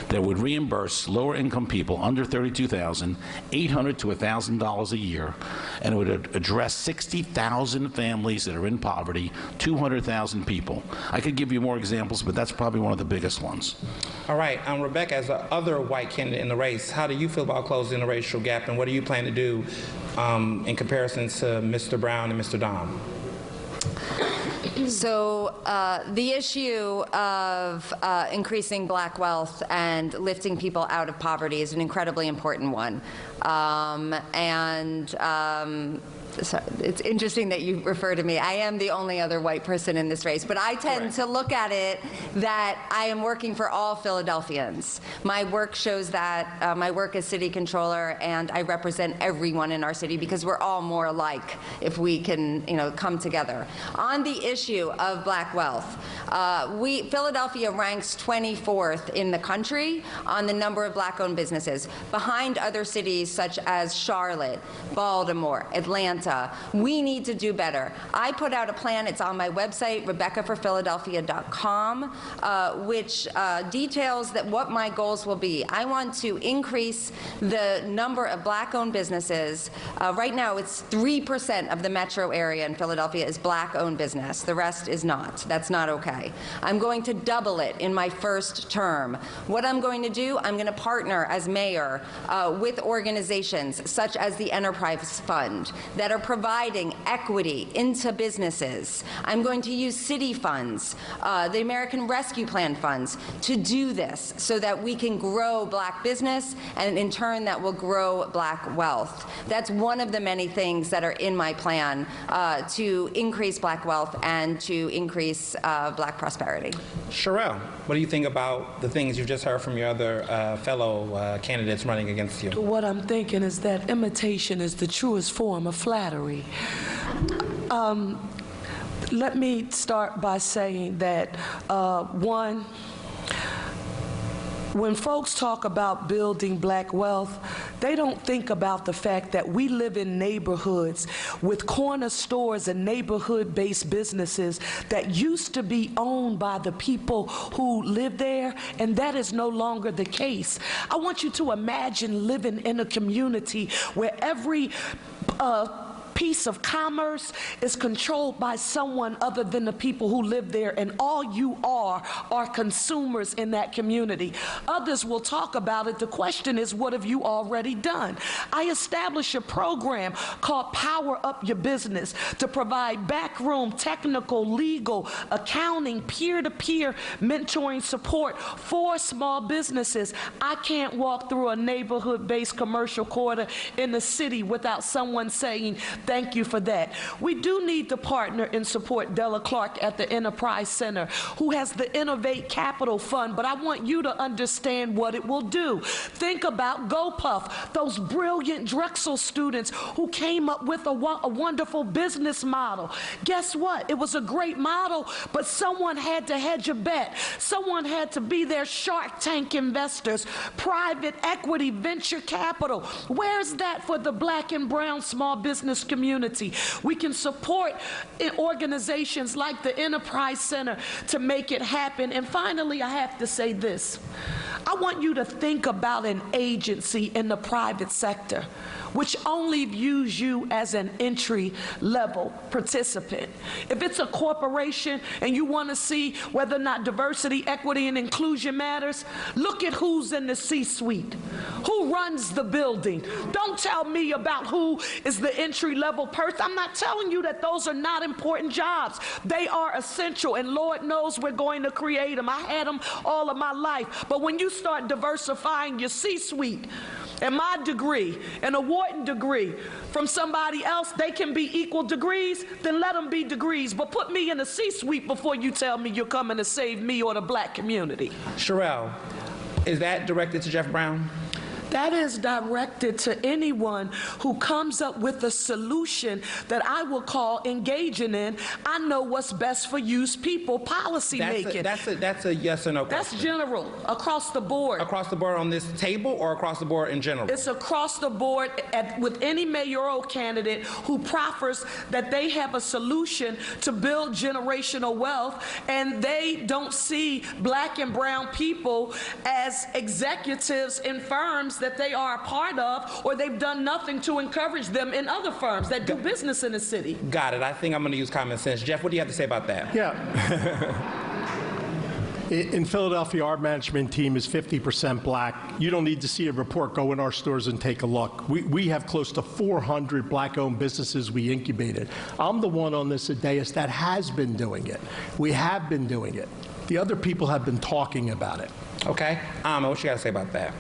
H: that would reimburse lower income people under $32,000, $800 to $1,000 a year, and it would address 60,000 families that are in poverty, 200,000 people. I could give you more examples, but that's probably one of the biggest ones.
B: All right, Rebecca, as the other white candidate in the race, how do you feel about closing the racial gap, and what do you plan to do in comparison to Mr. Brown and Mr. Dom?
F: So the issue of increasing black wealth and lifting people out of poverty is an incredibly important one. So it's interesting that you refer to me. I am the only other white person in this race, but I tend to look at it that I am working for all Philadelphians. My work shows that. My work as city controller, and I represent everyone in our city because we're all more alike if we can, come together. On the issue of black wealth, Philadelphia ranks 24th in the country on the number of black-owned businesses, behind other cities such as Charlotte, Baltimore, Atlanta. We need to do better. I put out a plan, it's on my website, RebeccaForPhiladelphia.com, which details what my goals will be. I want to increase the number of black-owned businesses. Right now, it's 3% of the metro area in Philadelphia is black-owned business. The rest is not. That's not okay. I'm going to double it in my first term. What I'm going to do, I'm going to partner as mayor with organizations such as the Enterprise Fund that are providing equity into businesses. I'm going to use city funds, the American Rescue Plan funds, to do this so that we can grow black business, and in turn that will grow black wealth. That's one of the many things that are in my plan to increase black wealth and to increase black prosperity.
B: Sherelle, what do you think about the things you've just heard from your other fellow candidates running against you?
G: What I'm thinking is that imitation is the truest form of flattery. Let me start by saying that, one, when folks talk about building black wealth, they don't think about the fact that we live in neighborhoods with corner stores and neighborhood-based businesses that used to be owned by the people who live there, and that is no longer the case. I want you to imagine living in a community where every piece of commerce is controlled by someone other than the people who live there, and all you are consumers in that community. Others will talk about it. The question is, what have you already done? I established a program called Power Up Your Business to provide backroom, technical, legal, accounting, peer-to-peer mentoring support for small businesses. I can't walk through a neighborhood-based commercial quarter in the city without someone saying, thank you for that. We do need to partner and support Della Clark at the Enterprise Center, who has the Innovate Capital Fund, but I want you to understand what it will do. Think about GoPuff, those brilliant Drexel students who came up with a wonderful business model. Guess what? It was a great model, but someone had to hedge a bet. Someone had to be their Shark Tank investors, private equity, venture capital. Where's that for the black and brown small business community? We can support organizations like the Enterprise Center to make it happen. And finally, I have to say this. I want you to think about an agency in the private sector which only views you as an entry-level participant. If it's a corporation and you want to see whether or not diversity, equity, and inclusion matters, look at who's in the C-suite. Who runs the building? Don't tell me about who is the entry-level person. I'm not telling you that those are not important jobs. They are essential, and Lord knows we're going to create them. I had them all of my life. But when you start diversifying your C-suite, and my degree, an Wharton degree, from somebody else, they can be equal degrees, then let them be degrees. But put me in the C-suite before you tell me you're coming to save me or the black community.
B: Sherelle, is that directed to Jeff Brown?
G: That is directed to anyone who comes up with a solution that I will call engaging in. I know what's best for you's people policy making.
B: That's a yes or no question.
G: That's general, across the board.
B: Across the board on this table or across the board in general?
G: It's across the board with any mayoral candidate who proffers that they have a solution to build generational wealth, and they don't see black and brown people as executives in firms that they are a part of, or they've done nothing to encourage them in other firms that do business in the city.
B: Got it. I think I'm going to use common sense. Jeff, what do you have to say about that?
C: Yeah. In Philadelphia, our management team is 50% black. You don't need to see a report. Go in our stores and take a look. We have close to 400 black-owned businesses we incubated. I'm the one on this dais that has been doing it. We have been doing it. The other people have been talking about it.
B: Okay. What you got to say about that?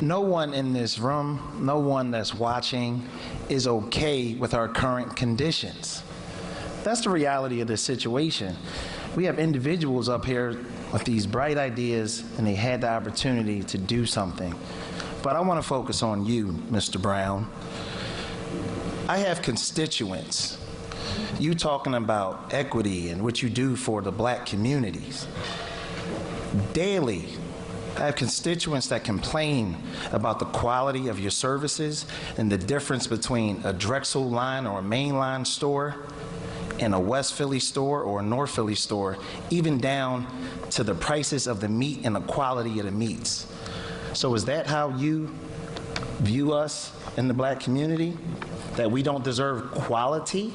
E: No one in this room, no one that's watching is okay with our current conditions. That's the reality of the situation. We have individuals up here with these bright ideas, and they had the opportunity to do something. But I want to focus on you, Mr. Brown. I have constituents. You talking about equity and what you do for the black communities. Daily, I have constituents that complain about the quality of your services and the difference between a Drexel line or a mainline store and a West Philly store or a North Philly store, even down to the prices of the meat and the quality of the meats. So is that how you view us in the black community? That we don't deserve quality?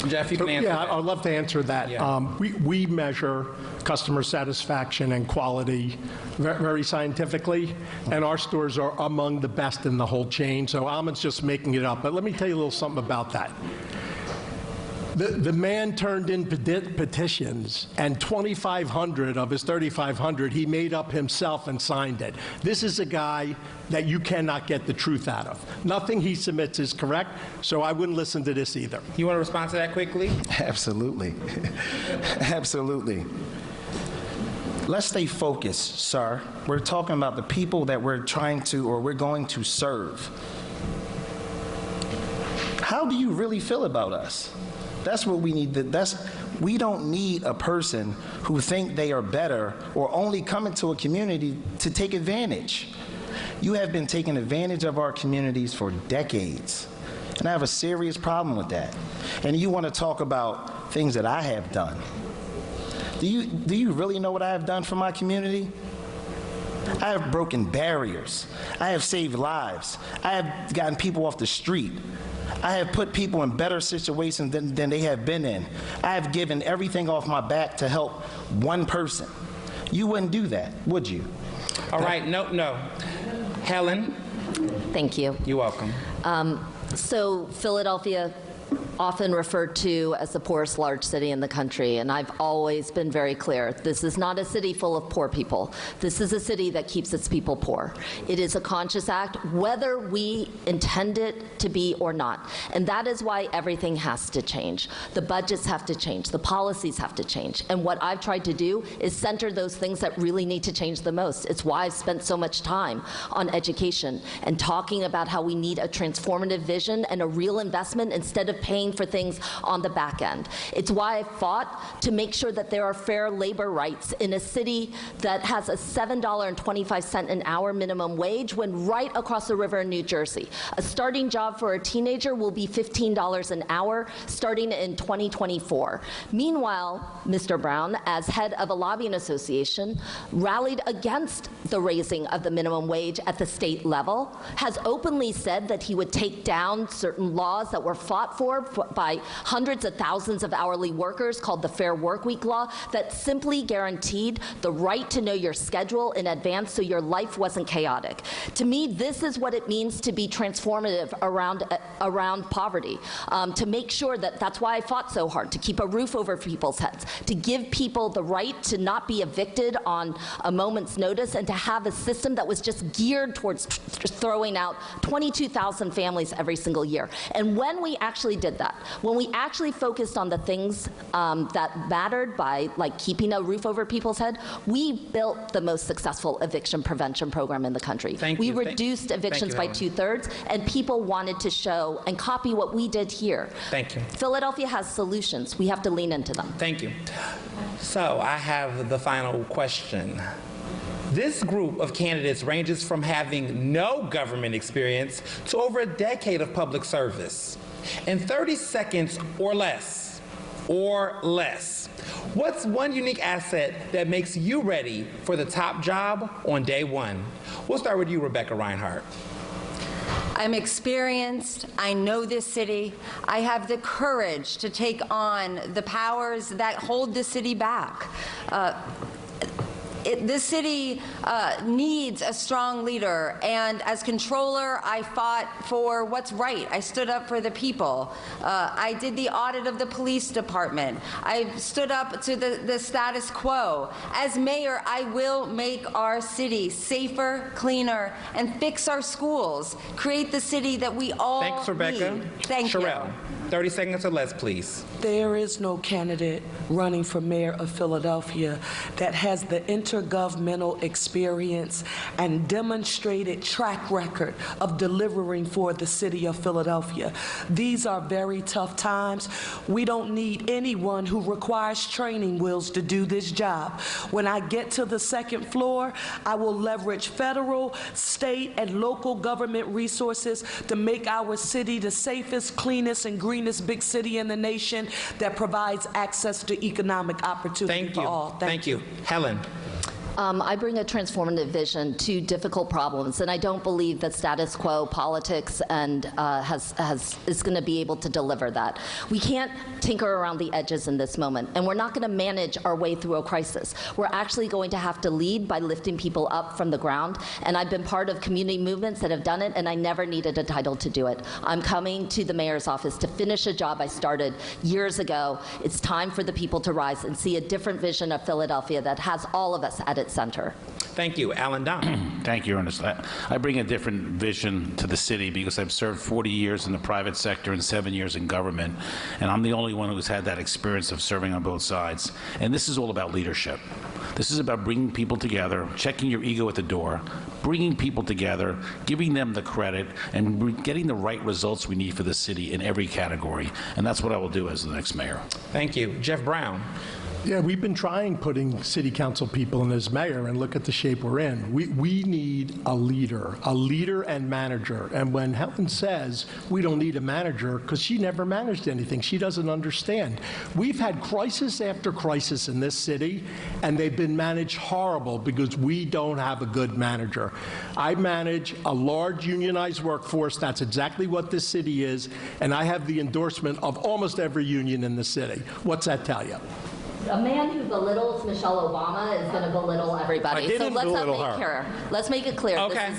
B: Jeff, you can answer that.
C: I'd love to answer that.
B: Yeah.
C: We measure customer satisfaction and quality very scientifically, and our stores are among the best in the whole chain, so Ahmed's just making it up. But let me tell you a little something about that. The man turned in petitions, and 2,500 of his 3,500 he made up himself and signed it. This is a guy that you cannot get the truth out of. Nothing he submits is correct, so I wouldn't listen to this either.
B: You want to respond to that quickly?
E: Absolutely. Absolutely. Let's stay focused, sir. We're talking about the people that we're trying to, or we're going to serve. How do you really feel about us? That's what we need. We don't need a person who think they are better or only come into a community to take advantage. You have been taking advantage of our communities for decades, and I have a serious problem with that. And you want to talk about things that I have done. Do you really know what I have done for my community? I have broken barriers. I have saved lives. I have gotten people off the street. I have put people in better situations than they have been in. I have given everything off my back to help one person. You wouldn't do that, would you?
B: All right, no. Helen?
D: Thank you.
B: You're welcome.
D: So Philadelphia, often referred to as the poorest large city in the country, and I've always been very clear. This is not a city full of poor people. This is a city that keeps its people poor. It is a conscious act, whether we intend it to be or not. And that is why everything has to change. The budgets have to change. The policies have to change. And what I've tried to do is center those things that really need to change the most. It's why I've spent so much time on education and talking about how we need a transformative vision and a real investment instead of paying for things on the back end. It's why I fought to make sure that there are fair labor rights in a city that has a $7.25 an hour minimum wage, when right across the river in New Jersey, a starting job for a teenager will be $15 an hour starting in 2024. Meanwhile, Mr. Brown, as head of a lobbying association, rallied against the raising of the minimum wage at the state level, has openly said that he would take down certain laws that were fought for by hundreds of thousands of hourly workers, called the Fair Workweek Law, that simply guaranteed the right to know your schedule in advance so your life wasn't chaotic. To me, this is what it means to be transformative around poverty, to make sure that that's why I fought so hard, to keep a roof over people's heads, to give people the right to not be evicted on a moment's notice, and to have a system that was just geared towards throwing out 22,000 families every single year. And when we actually did that, that. When we actually focused on the things that mattered by like keeping a roof over people's head, we built the most successful eviction prevention program in the country. We reduced evictions by 2/3, and people wanted to show and copy what we did here.
B: Thank you.
D: Philadelphia has solutions. We have to lean into them.
B: Thank you. So I have the final question. This group of candidates ranges from having no government experience to over a decade of public service. In 30 seconds or less, what's one unique asset that makes you ready for the top job on day one? We'll start with you, Rebecca Reinhardt.
F: I'm experienced. I know this city. I have the courage to take on the powers that hold the city back. This city needs a strong leader, and as controller, I fought for what's right. I stood up for the people. I did the audit of the police department. I stood up to the status quo. As mayor, I will make our city safer, cleaner, and fix our schools. Create the city that we all need.
B: Thanks, Rebecca.
F: Thank you.
B: Sherelle, 30 seconds or less, please.
G: There is no candidate running for mayor of Philadelphia that has the intergovernmental experience and demonstrated track record of delivering for the city of Philadelphia. These are very tough times. We don't need anyone who requires training wheels to do this job. When I get to the second floor, I will leverage federal, state, and local government resources to make our city the safest, cleanest, and greenest big city in the nation that provides access to economic opportunity for all. Thank you.
B: Helen.
D: I bring a transformative vision to difficult problems, and I don't believe that status quo politics and is going to be able to deliver that. We can't tinker around the edges in this moment, and we're not going to manage our way through a crisis. We're actually going to have to lead by lifting people up from the ground, and I've been part of community movements that have done it, and I never needed a title to do it. I'm coming to the mayor's office to finish a job I started years ago. It's time for the people to rise and see a different vision of Philadelphia that has all of us at its center.
B: Thank you. Alan Down.
H: Thank you, Ernest. I bring a different vision to the city because I've served 40 years in the private sector and 7 years in government, and I'm the only one who's had that experience of serving on both sides. And this is all about leadership. This is about bringing people together, checking your ego at the door, bringing people together, giving them the credit, and getting the right results we need for the city in every category. And that's what I will do as the next mayor.
B: Thank you. Jeff Brown.
C: Yeah, we've been trying putting city council people in as mayor, and look at the shape we're in. We need a leader and manager. And when Helen says we don't need a manager, because she never managed anything, she doesn't understand. We've had crisis after crisis in this city, and they've been managed horrible because we don't have a good manager. I manage a large unionized workforce. That's exactly what this city is, and I have the endorsement of almost every union in the city. What's that tell you?
D: A man who belittles Michelle Obama is going to belittle everybody. So let's make it clear.
B: Okay.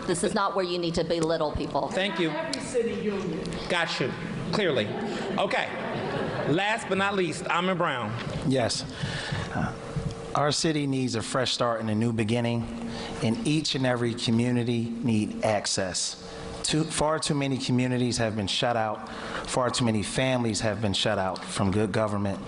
D: This is not where you need to belittle people.
B: Thank you.
G: Every city union.
B: Got you. Clearly. Okay. Last but not least, Amon Brown.
E: Yes. Our city needs a fresh start and a new beginning, and each and every community need access. Far too many communities have been shut out. Far too many families have been shut out from good government.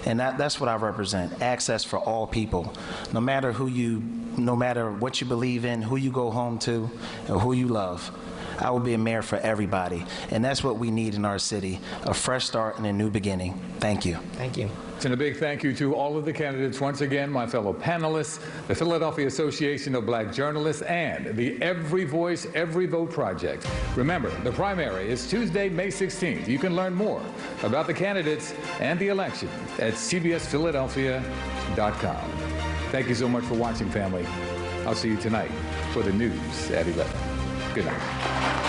E: And that's what I represent, access for all people. No matter what you believe in, who you go home to, or who you love. I will be a mayor for everybody. And that's what we need in our city, a fresh start and a new beginning. Thank you.
B: Thank you.
A: And a big thank you to all of the candidates, once again, my fellow panelists, the Philadelphia Association of Black Journalists, and the Every Voice, Every Vote Project. Remember, the primary is Tuesday, May 16th. You can learn more about the candidates and the election at cbsphiladelphia.com. Thank you so much for watching, family. I'll see you tonight for the news at 11. Good night.